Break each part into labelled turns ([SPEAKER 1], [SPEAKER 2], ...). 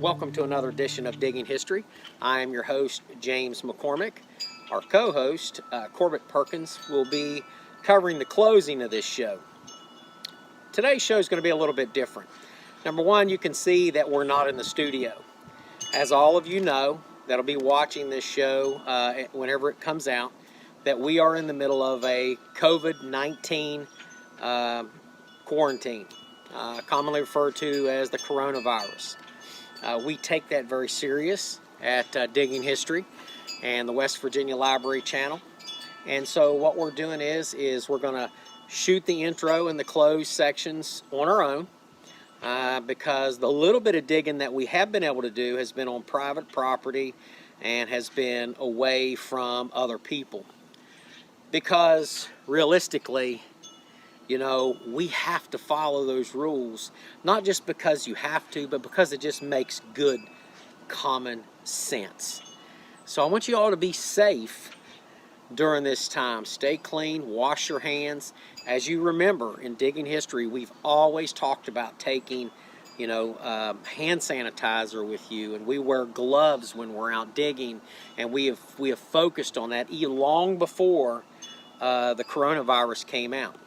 [SPEAKER 1] Welcome to another edition of Digging History. I am your host, James McCormick. Our co-host, Corbett Perkins, will be covering the closing of this show. Today's show is going to be a little bit different. Number one, you can see that we're not in the studio. As all of you know that'll be watching this show whenever it comes out, that we are in the middle of a COVID-19 quarantine, commonly referred to as the coronavirus. We take that very serious at Digging History and the West Virginia Library Channel. And so what we're doing is we're going to shoot the intro and the close sections on our own because the little bit of digging that we have been able to do has been on private property and has been away from other people. Because realistically, you know, we have to follow those rules, not just because you have to, but because it just makes good common sense. So I want you all to be safe during this time. Stay clean, wash your hands. As you remember, in Digging History, we've always talked about taking, hand sanitizer with you, and we wear gloves when we're out digging, and we have focused on that even long before the coronavirus came out.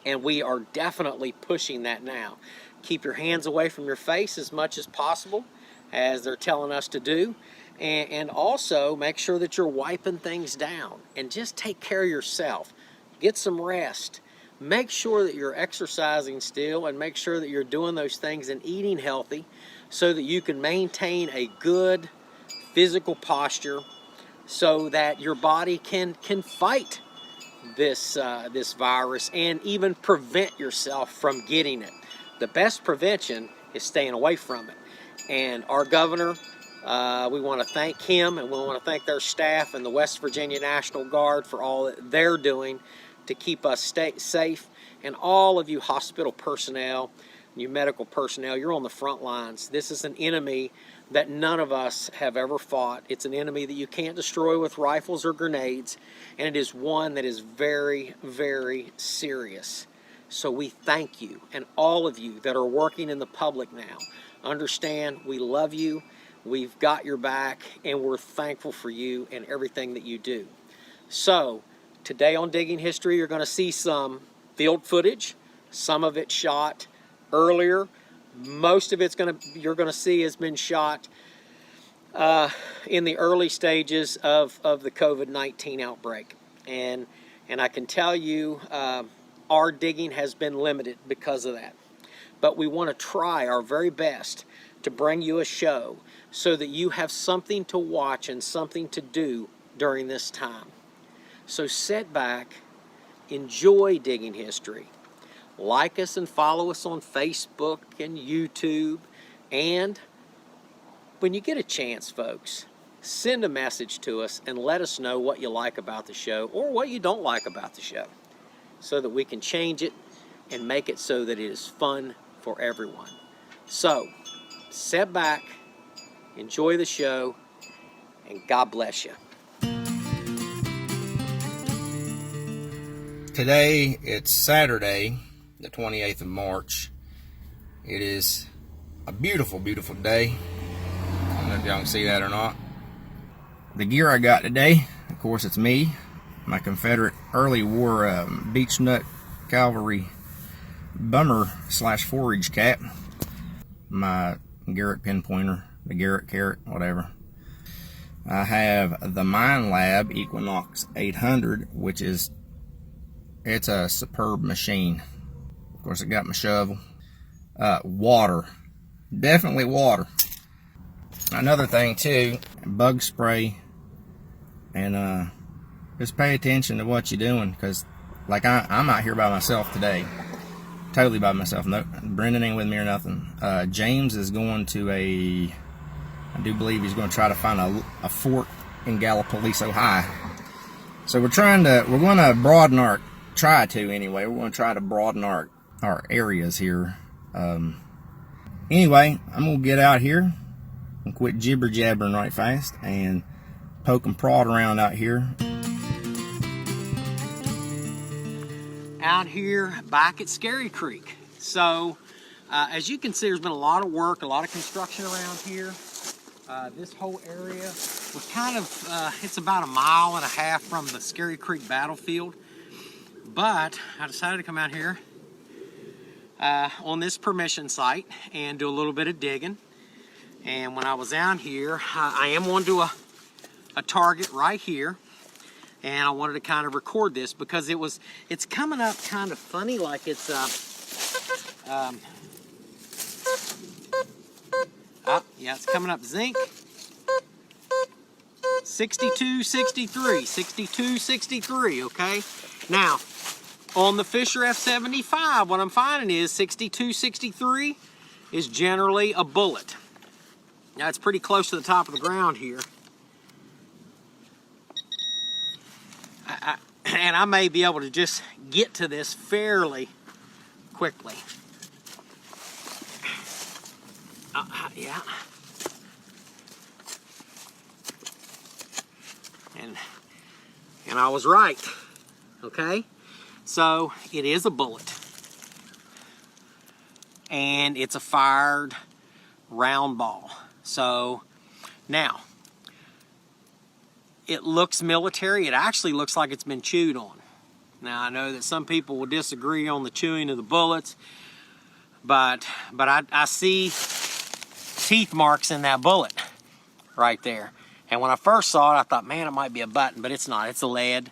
[SPEAKER 1] And we are definitely pushing that now. Keep your hands away from your face as much as possible, as they're telling us to do. And also make sure that you're wiping things down. And just take care of yourself. Get some rest. Make sure that you're exercising still, and make sure that you're doing those things and eating healthy so that you can maintain a good physical posture so that your body can fight this virus and even prevent yourself from getting it. The best prevention is staying away from it. And our governor, we want to thank him, and we want to thank their staff and the West Virginia National Guard for all that they're doing to keep us safe. And all of you hospital personnel, you medical personnel, you're on the front lines. This is an enemy that none of us have ever fought. It's an enemy that you can't destroy with rifles or grenades, and it is one that is very, very serious. So we thank you, and all of you that are working in the public now. Understand, we love you, we've got your back, and we're thankful for you and everything that you do. So, today on Digging History, you're going to see some field footage, some of it shot earlier. Most of it's you're going to see has been shot in the early stages of the COVID-19 outbreak. And I can tell you our digging has been limited because of that. But we want to try our very best to bring you a show so that you have something to watch and something to do during this time. So sit back, enjoy Digging History. Like us and follow us on Facebook and YouTube. And when you get a chance, folks, send a message to us and let us know what you like about the show or what you don't like about the show so that we can change it and make it so that it is fun for everyone. So, sit back, enjoy the show, and God bless you.
[SPEAKER 2] Today, it's Saturday, the 28th of March. It is a beautiful, beautiful day. I don't know if y'all can see that or not. The gear I got today, of course, it's me, my Confederate early war beech nut cavalry bummer / forage cap, my Garrett pinpointer, the Garrett carrot, whatever. I have the Mine Lab Equinox 800, which is it's a superb machine. Of course, I got my shovel. Water. Definitely water. Another thing, too, bug spray. And just pay attention to what you're doing. Because, like, I'm out here by myself today. Totally by myself. No, Brendan ain't with me or nothing. James is going to I do believe he's going to try to find a fort in Gallipolis, Ohio. So we're going to broaden our... Try to anyway. We're going to try to broaden our areas here. Anyway, I'm going to get out here and quit jibber jabbering right fast and poke and prod around out here.
[SPEAKER 1] Out here back at Scary Creek. So As you can see, there's been a lot of work, a lot of construction around here. This whole area was kind of, it's about 1.5 miles from the Scary Creek battlefield. But I decided to come out here on this permission site and do a little bit of digging. And when I was out here, I am on to a target right here. And I wanted to kind of record this because it's coming up kind of funny, like it's, yeah, it's coming up zinc. 6263, 6263, okay? Now, on the Fisher F75, what I'm finding is 6263 is generally a bullet. Now, it's pretty close to the top of the ground here. And I may be able to just get to this fairly quickly. Yeah. And I was right, okay? So it is a bullet. And it's a fired round ball. So now, it looks military. It actually looks like it's been chewed on. Now I know that some people will disagree on the chewing of the bullets, but I see teeth marks in that bullet right there. And when I first saw it, I thought, man, it might be a button, but it's not. It's a lead.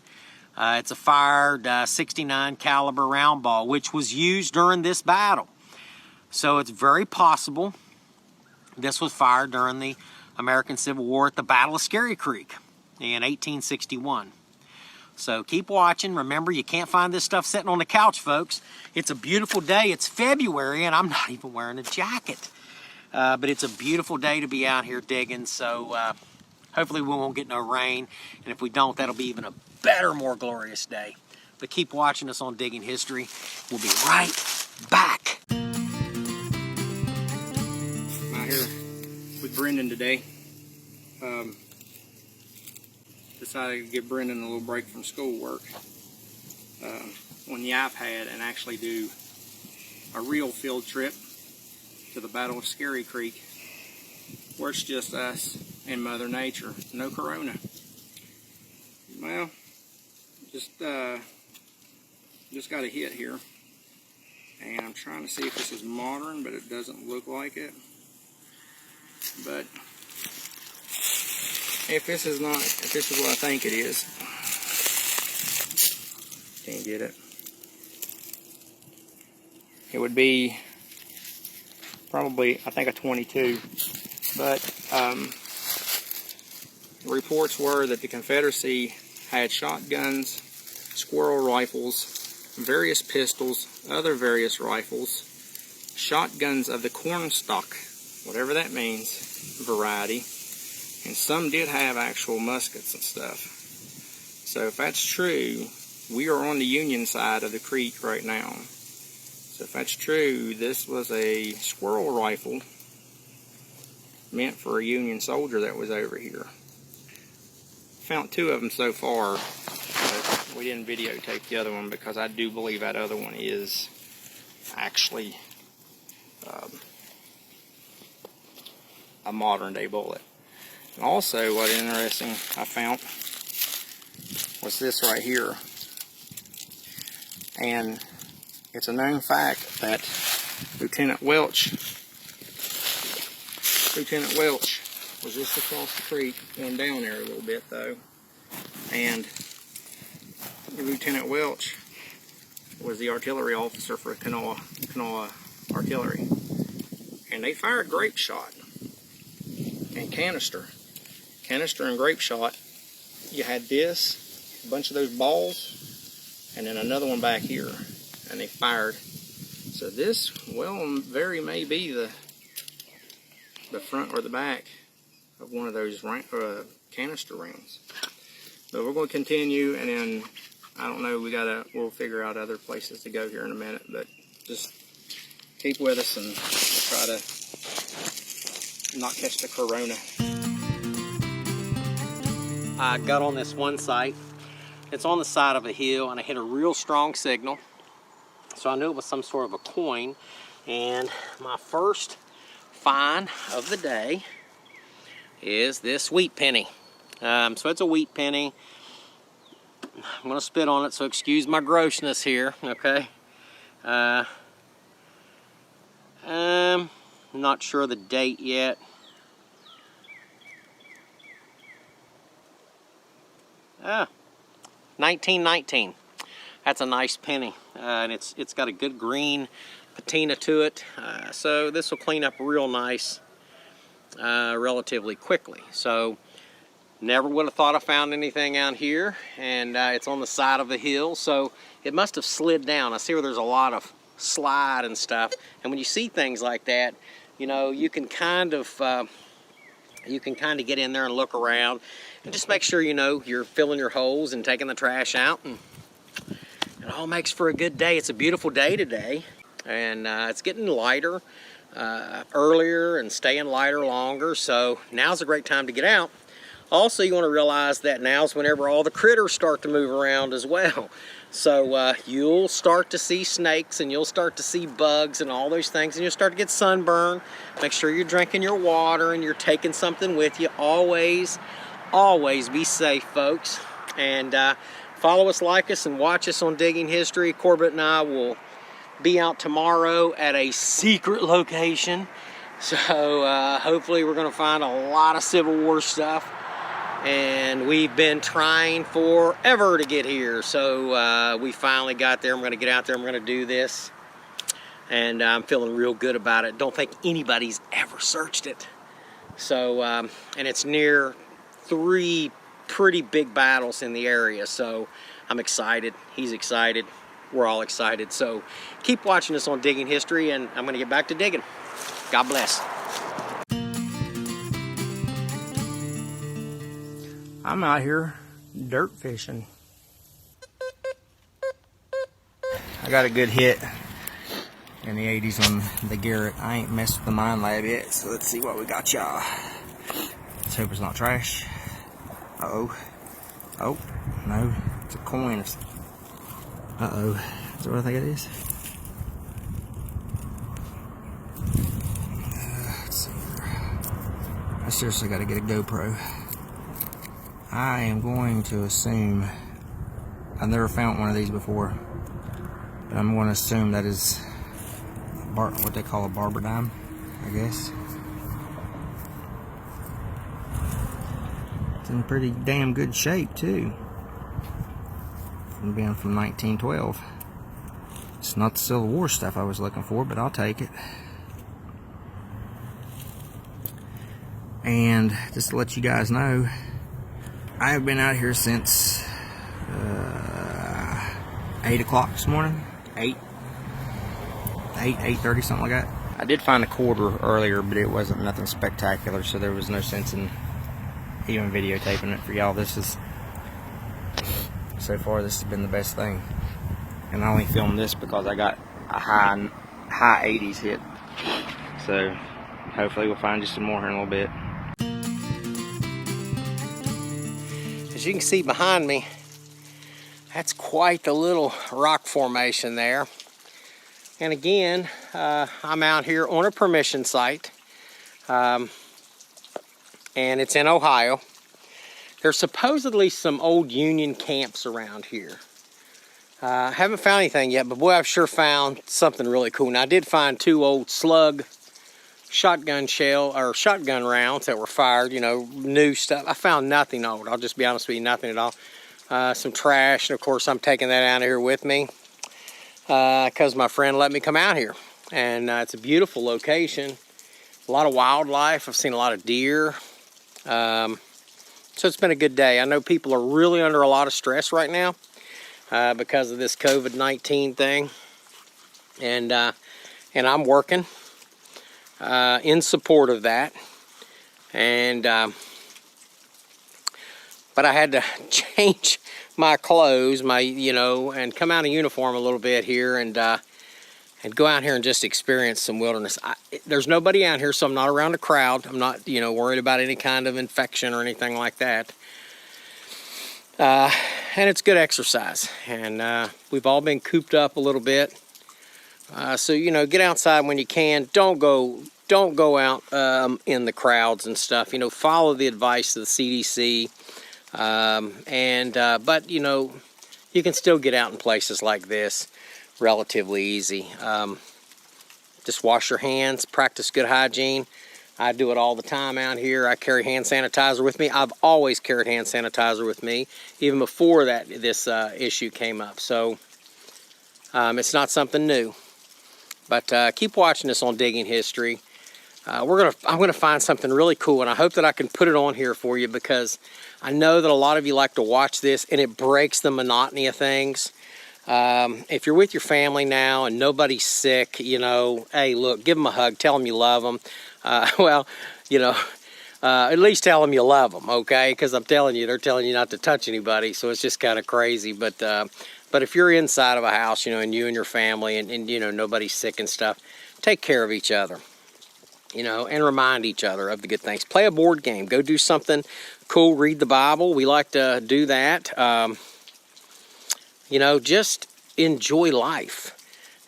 [SPEAKER 1] It's a fired 69 caliber round ball, which was used during this battle. So it's very possible this was fired during the American Civil War at the Battle of Scary Creek in 1861. So keep watching. Remember, you can't find this stuff sitting on the couch, folks. It's a beautiful day. It's February, and I'm not even wearing a jacket. But it's a beautiful day to be out here digging, so hopefully we won't get no rain. And if we don't, that'll be even a better, more glorious day. But keep watching us on Digging History. We'll be right back. I'm out here with Brendan today. Decided to give Brendan a little break from schoolwork on the iPad and actually do a real field trip to the Battle of Scary Creek, where it's just us and Mother Nature. No corona. Well, just got a hit here, and I'm trying to see if this is modern, but it doesn't look like it. But if this is not, if this is what I think it is, can't get it. It would be probably, I think, a 22. But reports were that the Confederacy had shotguns, squirrel rifles, various pistols, other various rifles, shotguns of the cornstalk, whatever that means, variety, and some did have actual muskets and stuff. So if that's true, we are on the Union side of the creek right now. So if that's true, this was a squirrel rifle meant for a Union soldier that was over here. Found 2 of them so far, but we didn't videotape the other one because I do believe that other one is actually a modern day bullet. And also, what interesting I found was this right here. And it's a known fact that Lieutenant Welch was just across the creek, going down there a little bit though. And Lieutenant Welch was the artillery officer for Kanawha Artillery. And they fired grape shot and canister and grape shot. You had this, a bunch of those balls, and then another one back here, and they fired. So this, well, very may be the front or the back of one of those canister rounds. But we're going to continue, and then I don't know, we'll figure out other places to go here in a minute, but just keep with us and we'll try to not catch the corona. I got on this one site. It's on the side of a hill, and I hit a real strong signal. So I knew it was some sort of a coin. And my first find of the day is this wheat penny. So it's a wheat penny. I'm gonna spit on it, so excuse my grossness here, okay? I'm not sure of the date yet. Ah, 1919. That's a nice penny, and it's got a good green patina to it. So this will clean up real nice relatively quickly. So never would have thought I found anything out here, and it's on the side of the hill, so it must have slid down. I see where there's a lot of slide and stuff, and when you see things like that, you know, you can kind of get in there and look around and just make sure, you know, you're filling your holes and taking the trash out, and it all makes for a good day. It's a beautiful day today, and it's getting lighter earlier and staying lighter longer, so now's a great time to get out. Also, you want to realize that now's whenever all the critters start to move around as well. So you'll start to see snakes, and you'll start to see bugs and all those things, and you'll start to get sunburn. Make sure you're drinking your water and you're taking something with you. Always, always be safe, folks. And follow us, like us, and watch us on Digging History. Corbett and I will be out tomorrow at a secret location. So hopefully we're going to find a lot of Civil War stuff. And we've been trying forever to get here, so we finally got there. I'm going to get out there, I'm going to do this, and I'm feeling real good about it. Don't think anybody's ever searched it. So, and it's near 3 pretty big battles in the area, so I'm excited, he's excited, we're all excited. So keep watching us on Digging History, and I'm going to get back to digging. God bless. I'm out here dirt fishing.
[SPEAKER 2] I got a good hit in the 80s on the Garrett. I ain't messed with the Mine Lab yet, so let's see what we got, y'all. Let's hope it's not trash. Uh-oh. Oh, no, it's a coin. Uh-oh. Is that what I think it is? Let's see here. I seriously got to get a GoPro. I am going to assume, I've never found one of these before, but I'm going to assume that is what they call a barber dime, I guess. It's in pretty damn good shape too, from being from 1912. It's not the Civil War stuff I was looking for, but I'll take it. And just to let you guys know, I have been out here since 8 o'clock this morning. 8:30, something like that. I did find a quarter earlier, but it wasn't nothing spectacular, so there was no sense in even videotaping it for y'all. So far this has been the best thing. And I only filmed this because I got a high 80s hit. So hopefully we'll find you some more here in a little bit.
[SPEAKER 1] As you can see behind me, that's quite the little rock formation there. And again, I'm out here on a permission site, and it's in Ohio. There's supposedly some old Union camps around here. I haven't found anything yet, but boy, I've sure found something really cool. Now, I did find 2 old slug shotgun rounds that were fired, you know, new stuff. I found nothing old. I'll just be honest with you, nothing at all. Some trash, and of course I'm taking that out of here with me because my friend let me come out here. And it's a beautiful location, a lot of wildlife. I've seen a lot of deer. So it's been a good day. I know people are really under a lot of stress right now because of this COVID-19 thing, and I'm working in support of that, and but I had to change my clothes, and come out of uniform a little bit here, and go out here and just experience some wilderness. There's nobody out here, so I'm not around a crowd. I'm not, worried about any kind of infection or anything like that. And it's good exercise, and we've all been cooped up a little bit. So, you know, get outside when you can. Don't go out in the crowds and stuff. You know, follow the advice of the CDC. But, you know, you can still get out in places like this relatively easy. Just wash your hands, practice good hygiene. I do it all the time out here. I carry hand sanitizer with me. I've always carried hand sanitizer with me, even before this issue came up. So it's not something new. But keep watching this on Digging History. I'm gonna find something really cool, and I hope that I can put it on here for you, because I know that a lot of you like to watch this, and it breaks the monotony of things. If you're with your family now and nobody's sick, you know, hey, look, give them a hug, tell them you love them. Well, you know, at least tell them you love them, okay? Because I'm telling you, they're telling you not to touch anybody, so it's just kind of crazy. But if you're inside of a house, you know, and you and your family, and you know, nobody's sick and stuff, take care of each other, you know, and remind each other of the good things. Play a board game. Go do something cool. Read the Bible. We like to do that. You know, just enjoy life.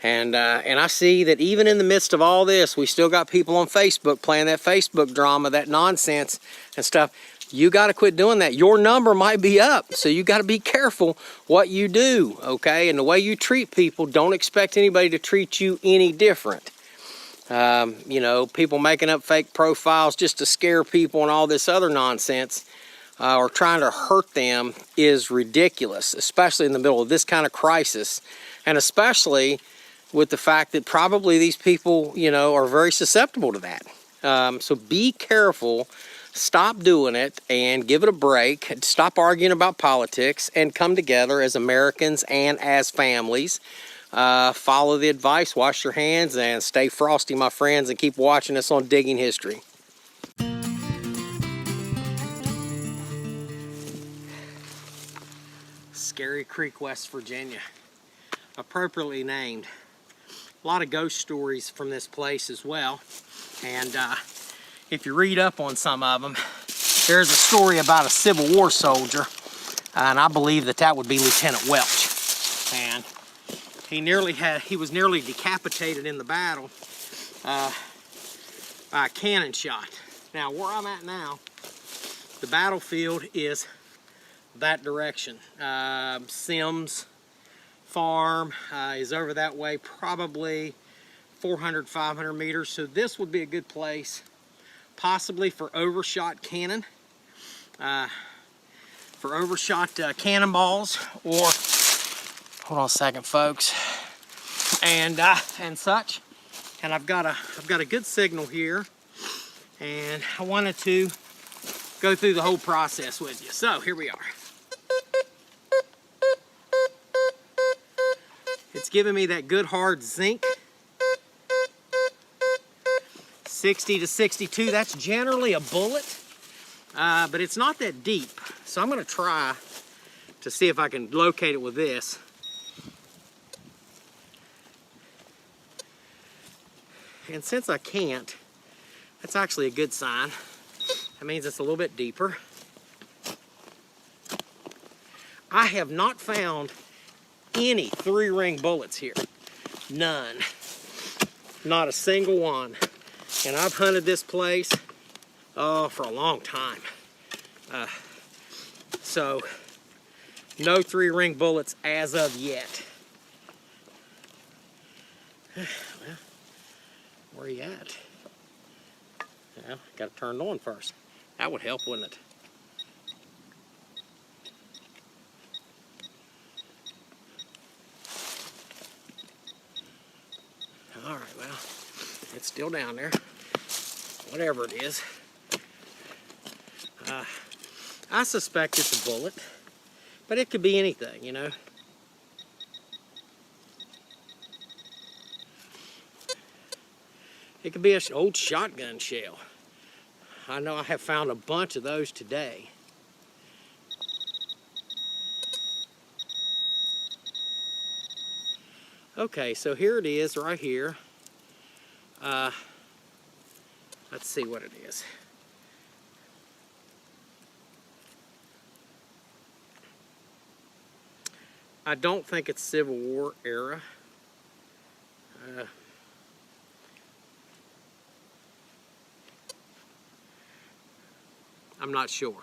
[SPEAKER 1] And I see that even in the midst of all this, we still got people on Facebook playing that Facebook drama, that nonsense and stuff. You got to quit doing that. Your number might be up, so you got to be careful what you do, okay? And the way you treat people, don't expect anybody to treat you any different. You know, people making up fake profiles just to scare people and all this other nonsense, or trying to hurt them, is ridiculous, especially in the middle of this kind of crisis, and especially with the fact that probably these people, you know, are very susceptible to that. So be careful, stop doing it, and give it a break. Stop arguing about politics and come together as Americans and as families. Follow the advice, wash your hands, and stay frosty, my friends, and keep watching us on Digging History. Scary Creek, West Virginia, appropriately named. A lot of ghost stories from this place as well, and if you read up on some of them, there's a story about a Civil War soldier, and I believe that would be Lieutenant Welch, and he was nearly decapitated in the battle by a cannon shot. Now, where I'm at now, the battlefield is that direction. Sims Farm is over that way, probably 400, 500 meters. So this would be a good place, possibly for overshot cannon, for overshot cannonballs, or hold on a second, folks, and such. And I've got a good signal here, and I wanted to go through the whole process with you. So here we are. It's giving me that good hard zinc. 60 to 62, that's generally a bullet, but it's not that deep. So I'm gonna try to see if I can locate it with this. And since I can't, that's actually a good sign. That means it's a little bit deeper. I have not found any 3-ring bullets here. None. Not a single one. And I've hunted this place for a long time. So no 3-ring bullets as of yet. Well, where are you at? Well, got to turn it on first. That would help, wouldn't it? All right, well, it's still down there, whatever it is. I suspect it's a bullet, but it could be anything, you know. It could be an old shotgun shell. I know I have found a bunch of those today. Okay, so here it is right here. Let's see what it is. I don't think it's Civil War era. I'm not sure.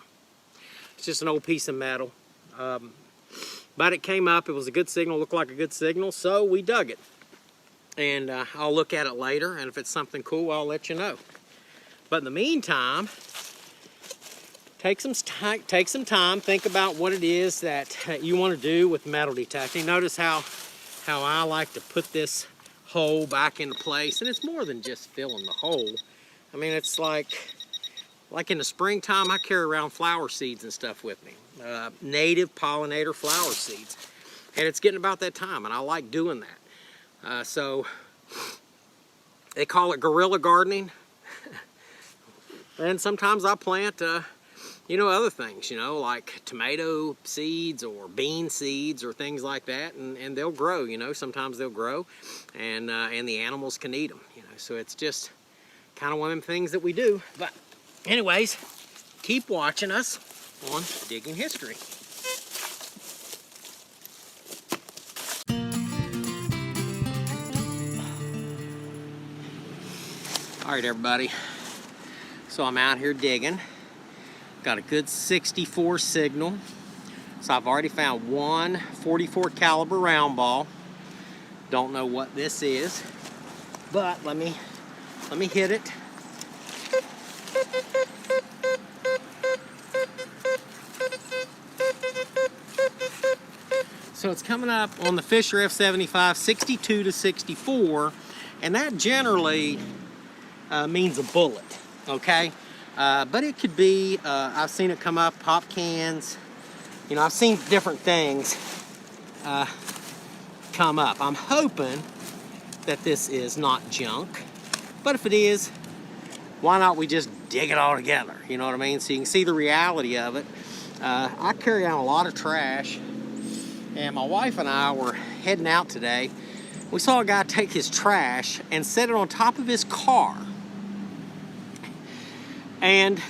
[SPEAKER 1] It's just an old piece of metal. But it came up, it was a good signal, looked like a good signal, so we dug it. And I'll look at it later, and if it's something cool, I'll let you know. But in the meantime, take some time, think about what it is that you want to do with metal detecting. Notice how I like to put this hole back into place, and it's more than just filling the hole. I mean, it's like in the springtime, I carry around flower seeds and stuff with me, native pollinator flower seeds, and it's getting about that time, and I like doing that. So they call it guerrilla gardening, and sometimes I plant other things, like tomato seeds or bean seeds or things like that, and they'll grow, sometimes they'll grow, and the animals can eat them, so it's just kind of one of them things that we do. But anyways, keep watching us on Digging History. All right, everybody, so I'm out here digging. Got a good 64 signal. So I've already found one 44 caliber round ball. Don't know what this is, but let me hit it. So it's coming up on the Fisher F75, 62 to 64, and that generally means a bullet, okay? But it could be, I've seen it come up, pop cans, I've seen different things come up. I'm hoping that this is not junk, but if it is, why not we just dig it all together, you know what I mean? So you can see the reality of it. I carry on a lot of trash, and my wife and I were heading out today. We saw a guy take his trash and set it on top of his car and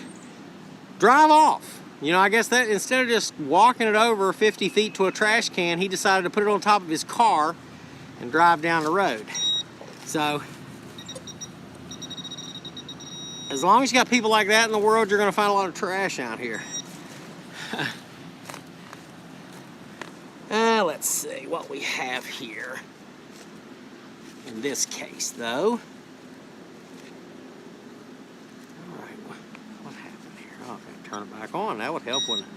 [SPEAKER 1] drive off. I guess that instead of just walking it over 50 feet to a trash can, he decided to put it on top of his car and drive down the road. So, as long as you got people like that in the world, you're gonna find a lot of trash out here. Let's see what we have here. In this case, though. Turn it back on. That would help, wouldn't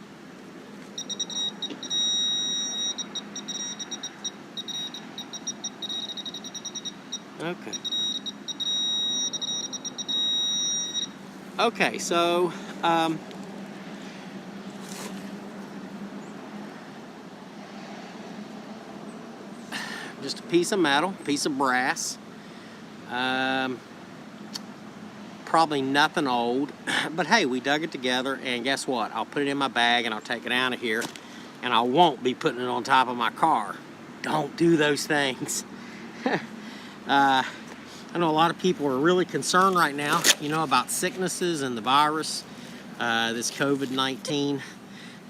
[SPEAKER 1] it? Okay. Okay, so just a piece of metal, piece of brass. Probably nothing old, but hey, we dug it together, and guess what? I'll put it in my bag and I'll take it out of here, and I won't be putting it on top of my car. Don't do those things. I know a lot of people are really concerned right now, about sicknesses and the virus, this COVID-19.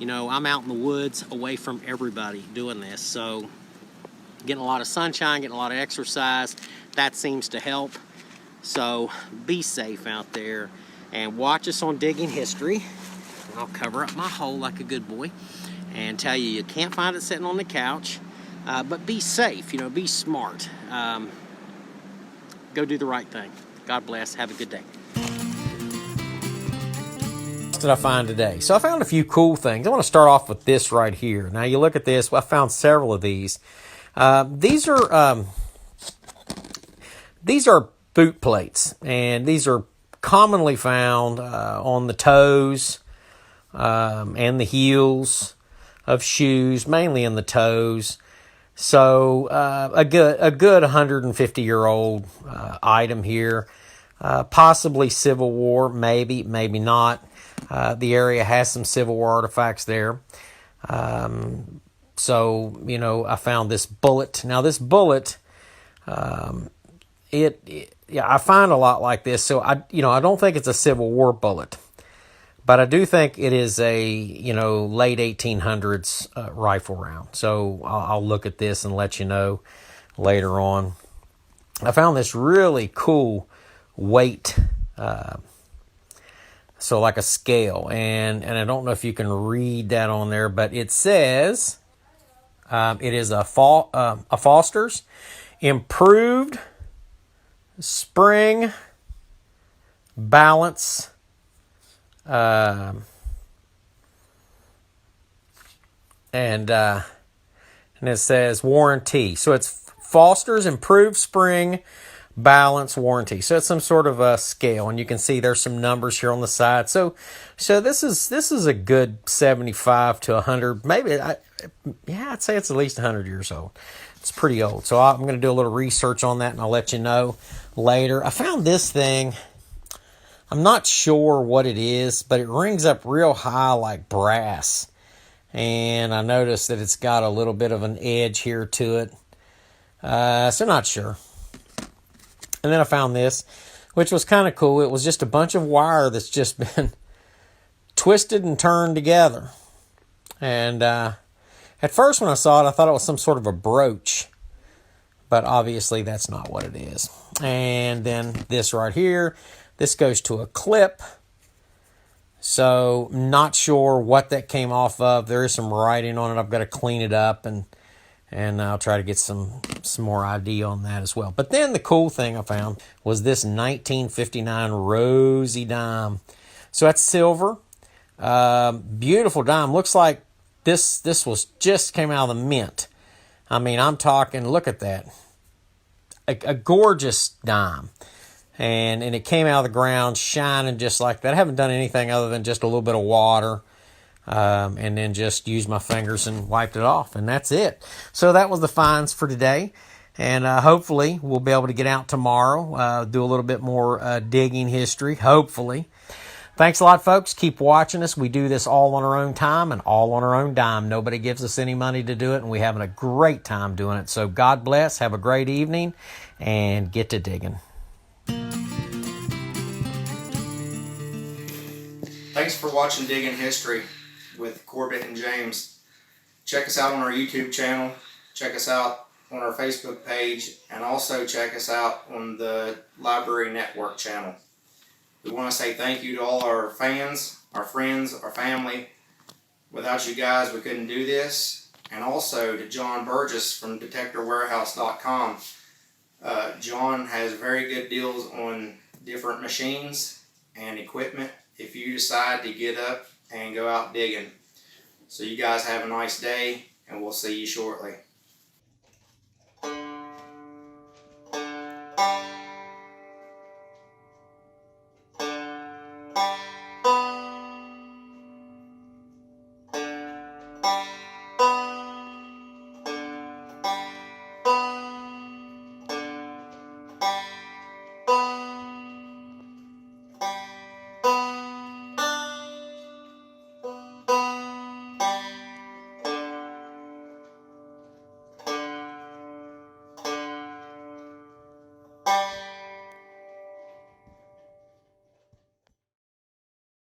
[SPEAKER 1] I'm out in the woods away from everybody doing this, so getting a lot of sunshine, getting a lot of exercise, that seems to help. So be safe out there and watch us on Digging History. I'll cover up my hole like a good boy and tell you can't find it sitting on the couch, but be safe, be smart. Go do the right thing. God bless. Have a good day. What did I find today? So I found a few cool things. I want to start off with this right here. Now you look at this. Well, I found several of these. These are boot plates, and these are commonly found on the toes and the heels of shoes, mainly in the toes. So a good 150-year-old item here, possibly Civil War, maybe not. The area has some Civil War artifacts there. So I found this bullet. Now this bullet, I find a lot like this. So I don't think it's a Civil War bullet, but I do think it is a late 1800s rifle round. So I'll look at this and let you know later on. I found this really cool weight, so like a scale, and I don't know if you can read that on there, but it says it is a Foster's improved spring balance and it says warranty. So it's Foster's improved spring balance warranty. So it's some sort of a scale, and you can see there's some numbers here on the side. So this is a good 75 to 100, maybe. I'd say it's at least 100 years old. It's pretty old. So I'm going to do a little research on that, and I'll let you know later. I found this thing. I'm not sure what it is, but it rings up real high like brass. And I noticed that it's got a little bit of an edge here to it. So not sure. And then I found this, which was kind of cool. It was just a bunch of wire that's just been twisted and turned together. And at first when I saw it, I thought it was some sort of a brooch. But obviously that's not what it is. And then this right here, this goes to a clip. So not sure what that came off of. There is some writing on it. I've got to clean it up, and I'll try to get some more ID on that as well. But then the cool thing I found was this 1959 Rosie dime. So that's silver. Beautiful dime. Looks like this was just came out of the mint. I mean, I'm talking, look at that. A gorgeous dime. And it came out of the ground shining just like that. I haven't done anything other than just a little bit of water. And then just used my fingers and wiped it off. And that's it. So that was the finds for today. And hopefully we'll be able to get out tomorrow. Do a little bit more digging history. Hopefully. Thanks a lot, folks. Keep watching us. We do this all on our own time and all on our own dime. Nobody gives us any money to do it. And we're having a great time doing it. So God bless. Have a great evening. And get to digging.
[SPEAKER 2] Thanks for watching Digging History with Corbett and James. Check us out on our YouTube channel. Check us out on our Facebook page. And also check us out on the Library Network channel. We want to say thank you to all our fans, our friends, our family. Without you guys, we couldn't do this. And also to John Burgess from DetectorWarehouse.com. John has very good deals on different machines and equipment if you decide to get up and go out digging. So you guys have a nice day, and we'll see you shortly.